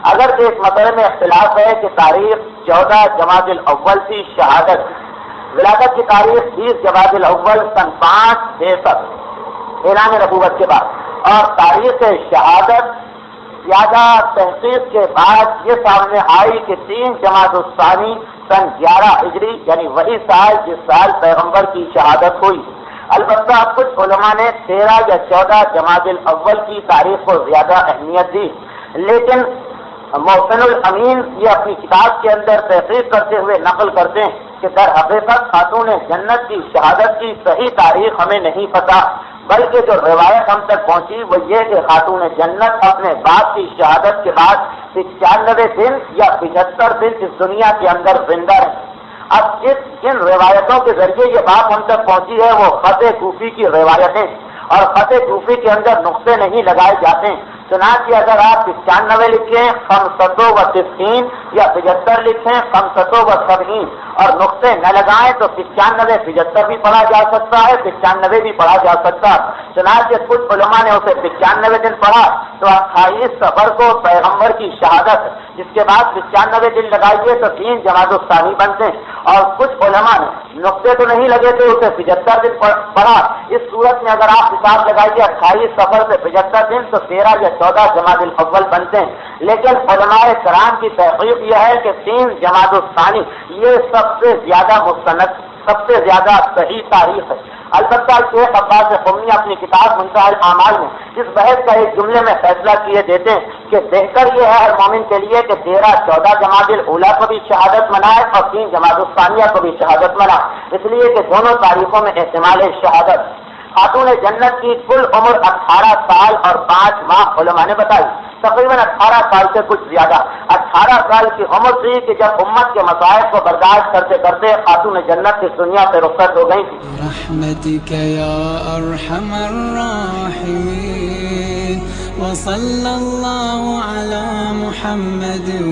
اگرچہ اس مسئلے میں اختلاف ہے کہ تاریخ 14 جمادی الاول کی شہادت، ولادت کی تاریخ 20 جمادی الاول سن 563 اعلان نبوت کے بعد، اور تاریخ شہادت زیادہ تحقیق کے بعد یہ سامنے آئی کہ 3 جمادی الثانی سن 11 ہجری، یعنی وہی سال جس سال پیغمبر کی شہادت ہوئی۔ البتہ کچھ علماء نے 13 یا 14 جمادی الاول کی تاریخ کو زیادہ اہمیت دی، لیکن محسن الامین یہ اپنی کتاب کے اندر تحقیق کرتے ہوئے نقل کرتے ہیں کہ در حقیقت خاتون جنت کی شہادت کی صحیح تاریخ ہمیں نہیں پتہ، بلکہ جو روایت ہم تک پہنچی وہ یہ کہ خاتون جنت اپنے باپ کی شہادت کے بعد 95 دن یا 75 دن اس دنیا کے اندر زندہ رہی۔ اب جن روایتوں کے ذریعے یہ بات ہم تک پہنچی ہے وہ خط کوفی کی روایتیں، اور خط کوفی کے اندر نقطے نہیں لگائے جاتے ہیں، چنانچہ اگر آپ 95 لکھیں 590 یا 75 لکھیں 570 اور نقطے نہ لگائیں تو 95 75 بھی پڑھا جا سکتا ہے، 95 بھی پڑھا جا سکتا ہے۔ چنانچہ کچھ علماء نے اسے 95 دن پڑھا تو 28 صفر کو پیغمبر کی شہادت، جس کے بعد 95 دن لگائیے تو 3 جمادی الثانی بنتے ہیں، اور کچھ علماء نے نقطے تو نہیں لگے تھے اسے 75 دن پڑھا۔ اس صورت میں اگر آپ حساب لگائیے 28 صفر سے 75 دن تو 13 یا 14 جمادی الاول بنتے ہیں، لیکن علماء کرام کی تحقیق یہ ہے کہ 3 جمادی الثانی یہ سب سے زیادہ مستند، سب سے زیادہ صحیح تاریخ ہے۔ البتہ شیخ عباس قمی اپنی کتاب منتہی الاعمال میں اس بحث کا ایک جملے میں فیصلہ کیے دیتے ہیں کہ بہتر یہ ہے ہر مومن کے لیے کہ 13-14 جمادی الاولیٰ کو بھی شہادت منائے اور 3 جمادی الثانیہ کو بھی شہادت منائے، اس لیے کہ دونوں تاریخوں میں احتمال شہادت۔ خاتون جنت کی کل عمر 18 سال اور 5 ماہ علماء نے بتائی، تقریباً 18 سال سے کچھ زیادہ۔ 18 سال کی عمر تھی کہ جب امت کے مصائب کو برداشت کرتے کرتے خاتون جنت اس دنیا سے رخصت ہو گئی تھی۔ برحمتک یا ارحم الراحمین وصلی اللہ علی محمد و